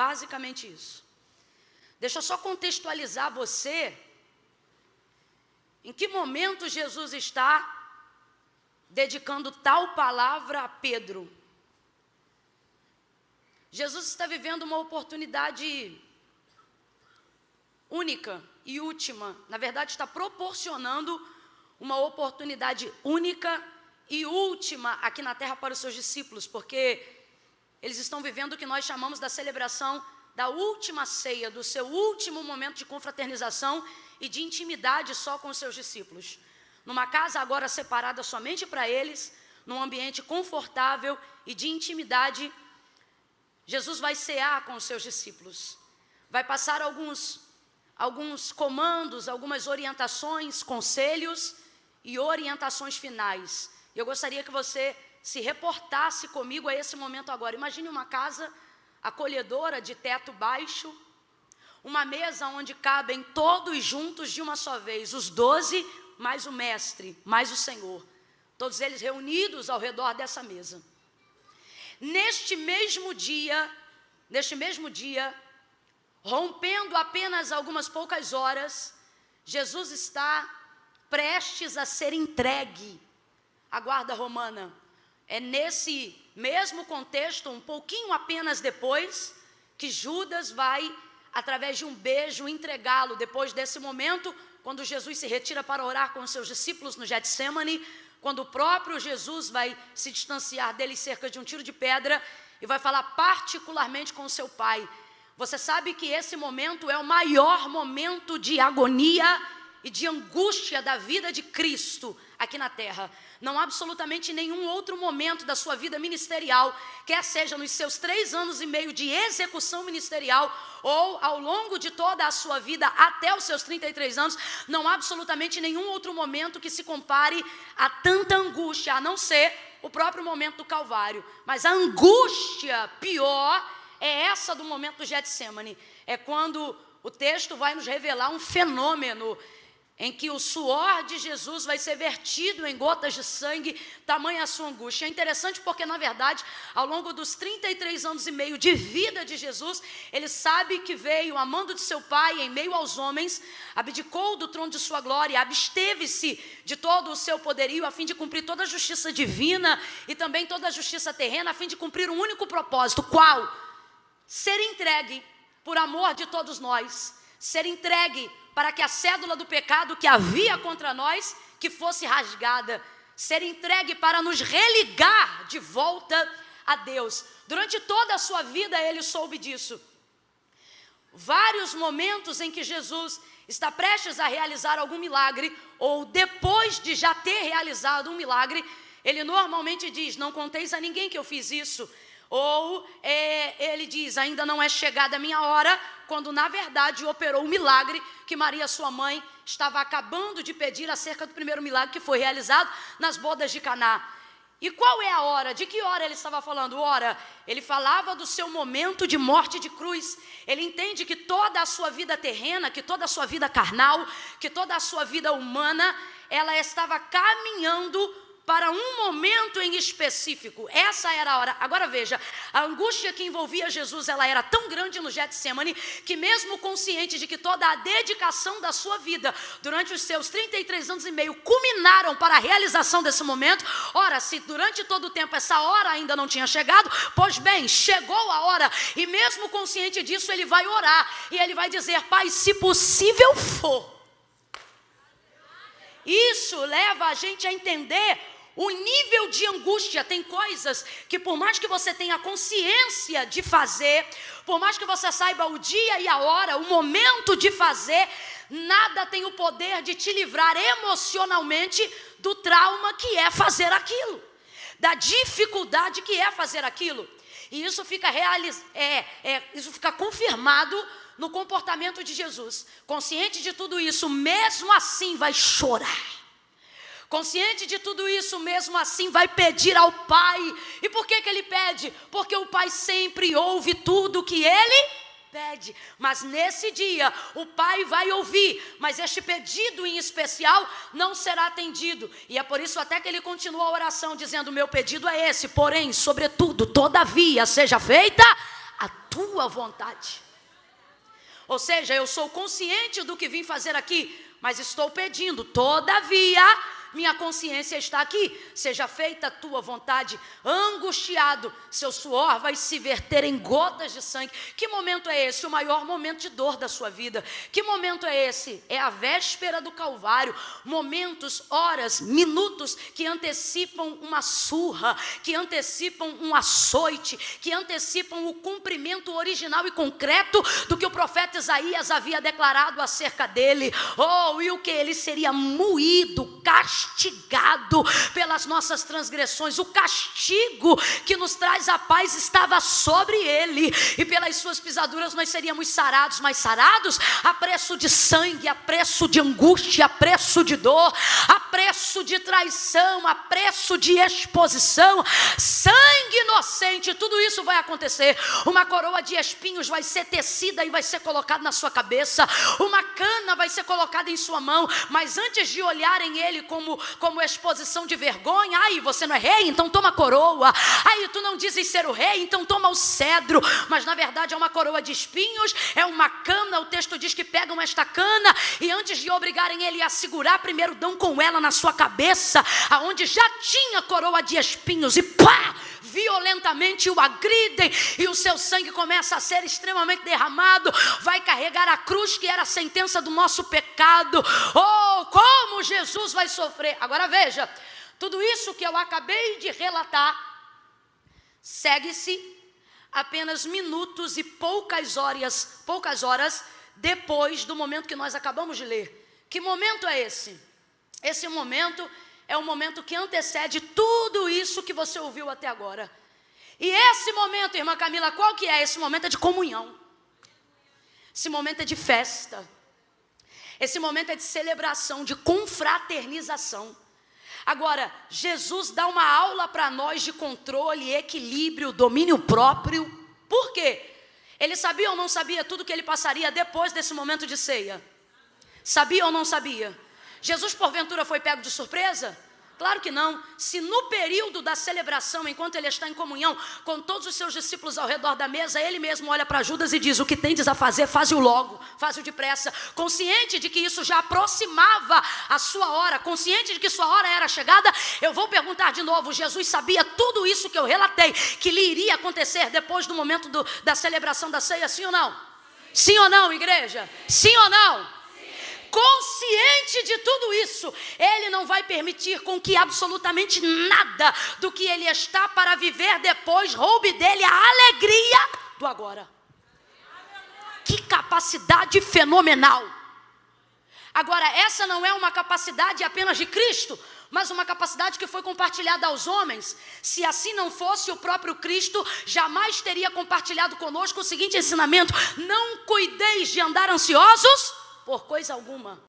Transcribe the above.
Basicamente isso. Deixa eu só contextualizar você. Em que momento Jesus está dedicando tal palavra a Pedro? Jesus está vivendo uma oportunidade única e última. Na verdade, está proporcionando uma oportunidade única e última aqui na terra para os seus discípulos, porque eles estão vivendo o que nós chamamos da celebração da última ceia, do seu último momento de confraternização e de intimidade só com os seus discípulos. Numa casa agora separada somente para eles, num ambiente confortável e de intimidade, Jesus vai cear com os seus discípulos. Vai passar alguns comandos, algumas orientações, conselhos e orientações finais. Eu gostaria que você se reportasse comigo a esse momento agora. Imagine uma casa acolhedora de teto baixo, uma mesa onde cabem todos juntos de uma só vez, os 12 mais o mestre, mais o Senhor, todos eles reunidos ao redor dessa mesa. Neste mesmo dia, rompendo apenas algumas poucas horas, Jesus está prestes a ser entregue à guarda romana. É nesse mesmo contexto, um pouquinho apenas depois, que Judas vai, através de um beijo, entregá-lo. Depois desse momento, quando Jesus se retira para orar com os seus discípulos no Getsêmani, quando o próprio Jesus vai se distanciar dele cerca de um tiro de pedra e vai falar particularmente com o seu pai. Você sabe que esse momento é o maior momento de agonia e de angústia da vida de Cristo aqui na terra. Não há absolutamente nenhum outro momento da sua vida ministerial, quer seja nos seus 3 anos e meio de execução ministerial, ou ao longo de toda a sua vida até os seus 33 anos, não há absolutamente nenhum outro momento que se compare a tanta angústia, a não ser o próprio momento do Calvário. Mas a angústia pior é essa do momento do Getsêmani. É quando o texto vai nos revelar um fenômeno em que o suor de Jesus vai ser vertido em gotas de sangue, tamanha a sua angústia. É interessante porque, na verdade, ao longo dos 33 anos e meio de vida de Jesus, ele sabe que veio amando de seu Pai em meio aos homens, abdicou do trono de sua glória, absteve-se de todo o seu poderio a fim de cumprir toda a justiça divina e também toda a justiça terrena, a fim de cumprir um único propósito. Qual? Ser entregue por amor de todos nós, ser entregue para que a cédula do pecado que havia contra nós, que fosse rasgada, ser entregue para nos religar de volta a Deus. Durante toda a sua vida ele soube disso. Vários momentos em que Jesus está prestes a realizar algum milagre, ou depois de já ter realizado um milagre, ele normalmente diz: não conteis a ninguém que eu fiz isso. Ou ele diz: ainda não é chegada a minha hora, quando na verdade operou o milagre que Maria, sua mãe, estava acabando de pedir acerca do primeiro milagre que foi realizado nas bodas de Caná. E qual é a hora? De que hora ele estava falando? Ora, ele falava do seu momento de morte de cruz. Ele entende que toda a sua vida terrena, que toda a sua vida carnal, que toda a sua vida humana, ela estava caminhando para um momento em específico. Essa era a hora. Agora veja, a angústia que envolvia Jesus, ela era tão grande no Getsêmani, que mesmo consciente de que toda a dedicação da sua vida, durante os seus 33 anos e meio, culminaram para a realização desse momento. Ora, se durante todo o tempo essa hora ainda não tinha chegado, pois bem, chegou a hora, e mesmo consciente disso, ele vai orar, e ele vai dizer: Pai, se possível for. Isso leva a gente a entender o nível de angústia. Tem coisas que, por mais que você tenha consciência de fazer, por mais que você saiba o dia e a hora, o momento de fazer, nada tem o poder de te livrar emocionalmente do trauma que é fazer aquilo, da dificuldade que é fazer aquilo. E isso fica isso fica confirmado no comportamento de Jesus. Consciente de tudo isso, mesmo assim vai chorar. Consciente de tudo isso, mesmo assim vai pedir ao Pai. E por que ele pede? Porque o Pai sempre ouve tudo que ele pede. Mas nesse dia o Pai vai ouvir, mas este pedido em especial não será atendido. E é por isso até que ele continua a oração dizendo: meu pedido é esse, porém, sobretudo, todavia, seja feita a tua vontade. Ou seja, eu sou consciente do que vim fazer aqui, mas estou pedindo, todavia, minha consciência está aqui, seja feita a tua vontade. Angustiado, seu suor vai se verter em gotas de sangue. Que momento é esse? O maior momento de dor da sua vida. Que momento é esse? É a véspera do Calvário. Momentos, horas, minutos que antecipam uma surra, que antecipam um açoite, que antecipam o cumprimento original e concreto do que o profeta Isaías havia declarado acerca dele. Oh, e o que? Ele seria moído, castigado pelas nossas transgressões. O castigo que nos traz a paz estava sobre ele, e pelas suas pisaduras nós seríamos sarados. Mas sarados a preço de sangue, a preço de angústia, a preço de dor, a preço de traição, a preço de exposição. Sangue inocente, tudo isso vai acontecer. Uma coroa de espinhos vai ser tecida e vai ser colocada na sua cabeça. Uma cana vai ser colocada em sua mão. Mas antes de olharem ele como exposição de vergonha, ai, você não é rei, então toma coroa. Ai, tu não dizes ser o rei, então toma o cedro. Mas na verdade é uma coroa de espinhos, é uma cana. O texto diz que pegam esta cana e antes de obrigarem ele a segurar, primeiro dão com ela na sua cabeça, aonde já tinha coroa de espinhos, e pá, violentamente o agridem, e o seu sangue começa a ser extremamente derramado. Vai carregar a cruz que era a sentença do nosso pecado. Oh, como Jesus vai sofrer. Agora veja, tudo isso que eu acabei de relatar segue-se apenas minutos e poucas horas depois do momento que nós acabamos de ler. Que momento é esse? Esse momento é o momento que antecede tudo isso que você ouviu até agora. E esse momento, irmã Camila, qual que é? Esse momento é de comunhão. Esse momento é de festa. Esse momento é de celebração, de confraternização. Agora, Jesus dá uma aula para nós de controle, equilíbrio, domínio próprio. Por quê? Ele sabia ou não sabia tudo que ele passaria depois desse momento de ceia? Sabia ou não sabia? Jesus porventura foi pego de surpresa? Claro que não. Se no período da celebração, enquanto ele está em comunhão com todos os seus discípulos ao redor da mesa, ele mesmo olha para Judas e diz: o que tendes a fazer, faze-o logo, faze-o depressa. Consciente de que isso já aproximava a sua hora, consciente de que sua hora era chegada, eu vou perguntar de novo: Jesus sabia tudo isso que eu relatei, que lhe iria acontecer depois do momento da celebração da ceia, sim ou não? Sim ou não, igreja? Sim ou não? Consciente de tudo isso, ele não vai permitir com que absolutamente nada do que ele está para viver depois roube dele a alegria do agora. Que capacidade fenomenal! Agora, essa não é uma capacidade apenas de Cristo, mas uma capacidade que foi compartilhada aos homens. Se assim não fosse, o próprio Cristo jamais teria compartilhado conosco o seguinte ensinamento: não cuideis de andar ansiosos por coisa alguma.